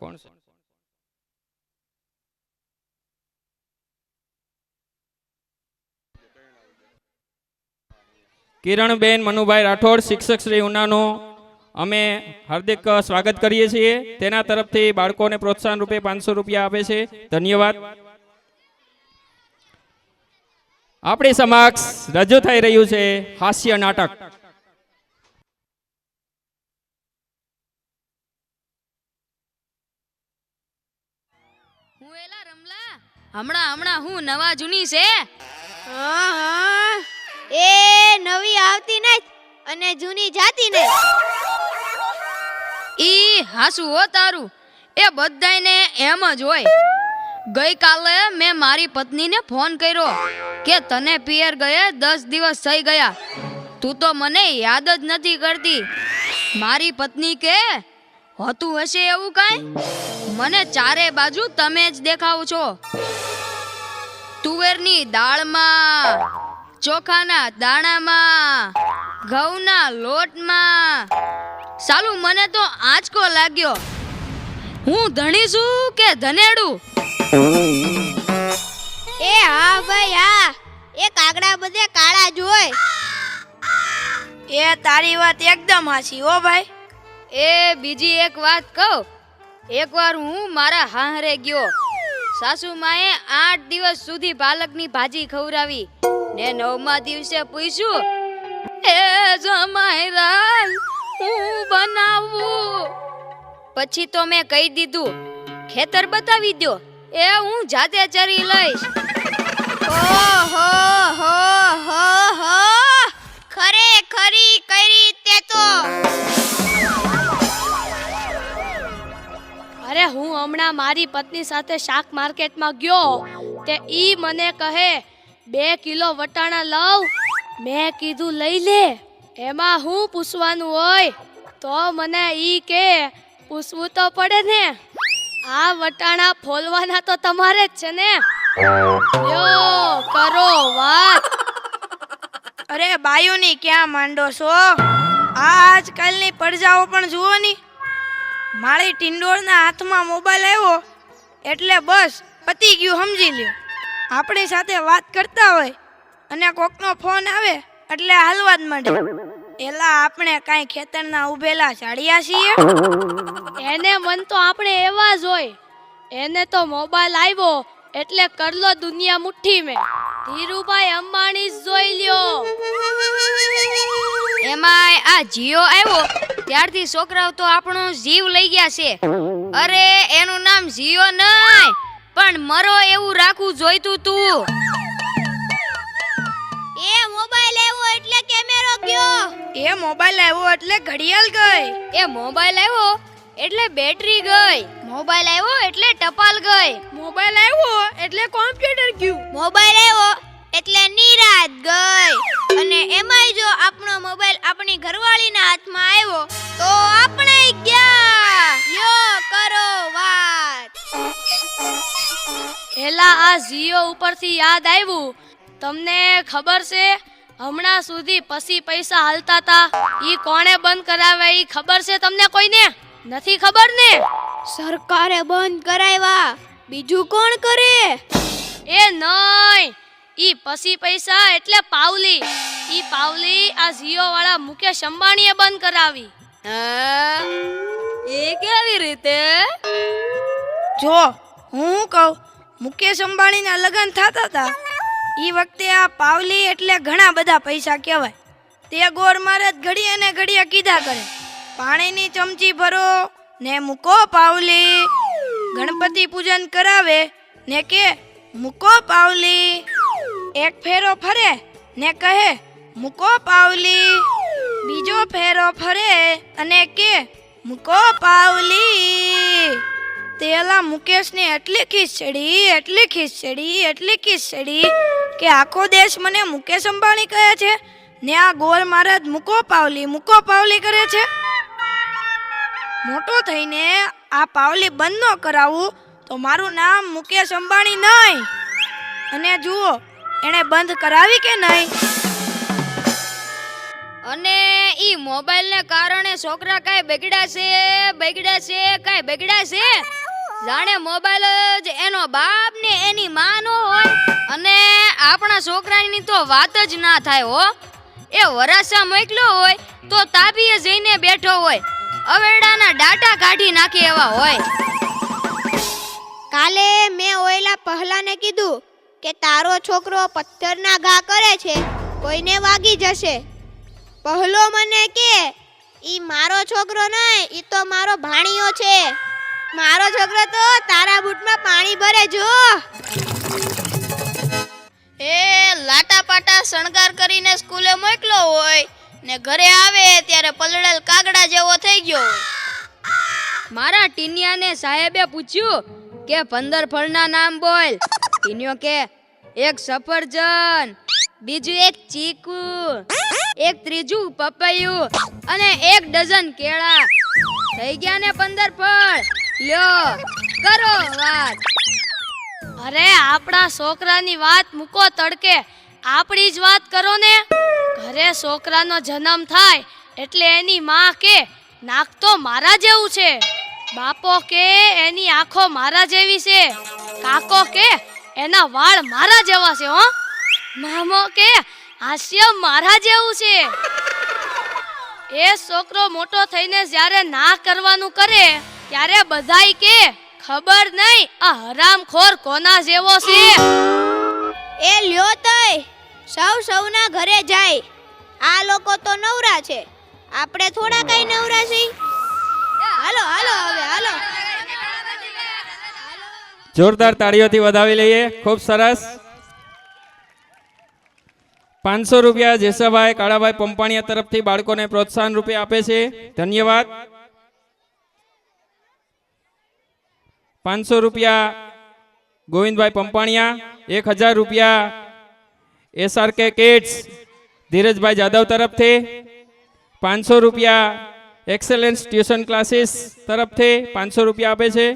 કોણ છે? કિરણબેન મનુભાઈ રાઠોડ, શિક્ષક શ્રી ઉનાનું અમે હાર્દિક સ્વાગત કરીએ છીએ. તેના તરફથી બાળકોને પ્રોત્સાહન રૂપે 500 રૂપિયા આપે છે. ધન્યવાદ. આપણી સમક્ષ રજૂ થઈ રહ્યું છે હાસ્ય નાટક. હું એલા રમલા, હમણાં હું નવા જૂની છે. એ નવી આવતી નહીં અને જૂની જાતી નહીં. ઈ હાસુ હો તારું, એ બધાયને એમ જ હોય. ગઈકાલે મેં મારી પત્નીને ફોન કર્યો કે તને પિયર ગયે 10 દિવસ થઈ ગયા, તું તો મને યાદ જ નથી કરતી. મારી પત્ની કે હોતું હશે એવું કાંઈ, મને ચારે બાજુ તમે જ દેખાવ છો. તુવેરની દાળમાં, ચોખાના દાણામાં, ઘઉંના લોટમાં. સાલું મને તો આંચકો લાગ્યો. હું ધણી છું કે ધનેડું? એ હા ભાઈ હા, એ કાગડા બધે કાળા જ હોય. એ તારી વાત એકદમ હાચી હો ભાઈ. એ બીજી એક વાત કહું. એકવાર હું મારા હાહરે ગયો. સાસુ માએ 8 દિવસ સુધી પાલકની ભાજી ખવડાવી ને 9મા દિવસે પૂછ્યું, એ જમાઈરા હું બનાવું? પછી તો મેં કહી દીધું, ખેતર બતાવી દો, એ હું જાતે ચરી લઈશ. ઓહો હો હો હો, ખરેખરી કરી તે તો. અરે હું હમણાં મારી પત્ની સાથે શાક માર્કેટમાં ગયો તે ઈ મને કહે 2 કિલો વટાણા લાવ. મેં કીધું લઈ લે, એમાં હું પૂછવાનું હોય? તો મને ઈ કે પૂછવું તો પડે ને, આ વટાણા ફોલવાના તો તમારે જ છે ને, લ્યો કરો વાત. અરે બાયુની ક્યાં માંડો છો? આજકાલની પડજાઓ પણ જુઓ ની. મારી ટિંડોળના હાથમાં મોબાઈલ આવ્યો એટલે બસ પતી ગયું, સમજી લ્યો. આપણી સાથે વાત કરતા હોય અને કોકનો ફોન આવે એટલે હાલવા જ માંડે. એલા આપણે કાંઈ ખેતરના ઉભેલા ઝાડિયા છીએ? એને મન તો આપણે એવા જ હોય. એને તો મોબાઈલ આવ્યો એટલે કરલો દુનિયા મુઠ્ઠી મેં. ધીરુભાઈ અંબાણી જ જોઈ લ્યો. એમાંય આ જીઓ આવ્યો ત્યારથી છોકરાઓ તો આપણો જીવ લઈ ગયા છે. અરે એનું નામ જીઓ નહીં પણ મરો એવું રાખવું જોઈતું તું. એ મોબાઈલ આવ્યો એટલે કેમેરો ગયો. એ મોબાઈલ આવ્યો એટલે ઘડિયાળ ગઈ. એ મોબાઈલ આવ્યો એટલે બેટરી ગઈ. મોબાઈલ આવ્યો એટલે ટપાલ ગઈ. મોબાઈલ આવ્યો એટલે કોમ્પ્યુટર ગયું. મોબાઈલ આવ્યો એટલે નિરાત ગઈ. અને એમાંય જો આપણો મોબાઈલ આપણી ઘરવાળીના હાથમાં આવ્યો તો આપણે ગયા. લ્યો કરો વાત. એલા આ જીઓ ઉપરથી યાદ આવ્યું, તમને ખબર છે હમણાં સુધી પછી પૈસા હાલતા હતા ઈ કોણે બંધ કરાવ્યા? ઈ ખબર છે તમને કોઈને? નથી ખબર ને? સરકારે બંધ કરાવ્યા, બીજું કોણ કરે? એ નહીં, ઈ પછી પૈસા એટલે પાવલી. ઈ પાવલી આ જીઓ વાળા મુકેશ અંબાણીએ બંધ કરાવી. એ કેવી રીતે? જો હું કહું, મુકેશ અંબાણીના લગ્ન થતા હતા ઈ વખતે આ પાવલી એટલે ઘણા બધા પૈસા કહેવાય. તે ગોર મારે ઘડીએ ને ઘડીએ કીધા કરે, પાણીની ચમચી ભરો ને મૂકો પાવલી. ગણપતિ પૂજન કરાવે ને કે મૂકો પાવલી. એક ફેરો ફરે ને કહે મૂકો પાવલી. બીજો ફેરો ફરે અને કે મૂકો પાવલી. તેલા મુકેશને એટલી ખીચડી કે આખો દેશ મને મુકેશ અંબાણી કહે છે ને આ ગોર મહારાજ મૂકો પાવલી કરે છે. મોટો થઈને આ પાવલી બંધ ન કરાવું તો મારું નામ મુકેશ અંબાણી નહીં. અને જુઓ એણે બંધ કરાવી કે નહીં? અને ઈ મોબાઈલને કારણે છોકરા કાંઈ બગડ્યા છે જાણે મોબાઈલ જ એનો બાપ ને એની માં નો હોય. અને આપણા છોકરાની તો વાત જ ના થાય હો. એ વરાસા મોકલ્યો હોય તો તાબીએ જઈને બેઠો હોય, અવેડાના ડાટા કાઢી નાખે એવા હોય. કાલે મેં ઓયલા પહલાને કીધું કે તારો છોકરો પથ્થરના ઘા કરે છે, કોઈને વાગી જશે. પહલો મને કે ઈ મારો છોકરો નહીં, ઈ તો મારો ભાણિયો છે. મારો છોકરો તો તારા બૂટમાં પાણી ભરે જો. એ લાટા પાટા શણગાર કરીને સ્કૂલે મોકલ્યો હોય ને ઘરે આવે ત્યારે પલળેલ કાગડા જેવો થઈ ગયો હોય. મારા ટીનિયાને સાહેબે પૂછ્યું કે 15 ફળના નામ બોલ. ટીનિયો કે એક સફરજન, બીજું એક ચીકુ, એક ત્રીજું પપૈયું અને 1 ડઝન કેળા. થઈ ગયા ને 15 ફળ. લ્યો કરો વાત. અરે આપણા છોકરાની વાત મૂકો તડકે, આપણી જ વાત કરો ને. ઘરે છોકરાનો જન્મ થાય એટલે એની માં કે નાક તો મારા જેવું છે, બાપો કે એની આંખો મારા જેવી છે, કાકો કે એના વાળ મારા જેવા છે, હો મામો કે હાસ્ય મારા જેવું છે. એ છોકરો મોટો થઈને જ્યારે ના કરવાનું કરે ત્યારે બધાય કે ખબર નહીં આ હરામખોર કોના જેવો છે. એ લ્યો તય સૌના ઘરે જાય. આ લોકો તો નવરા છે, આપણે થોડા કઈ નવરા છીએ. હાલો હાલો હવે હાલો. જોરદાર તાળીઓથી વધાવી લઈએ. ખૂબ સરસ. 500 રૂપિયા જેસાભાઈ કાળાભાઈ પંપાણીયા તરફથી બાળકોને પ્રોત્સાહન રૂપે આપે છે. ધન્યવાદ. 500 રૂપિયા ગોવિંદભાઈ પંપાણીયા. 1000 રૂપિયા SRK કિડ્સ ધીરજભાઈ જાદવ તરફથી. 500 રૂપિયા એક્સેલન્સ ટ્યુશન ક્લાસીસ તરફથી 500 રૂપિયા આપે છે.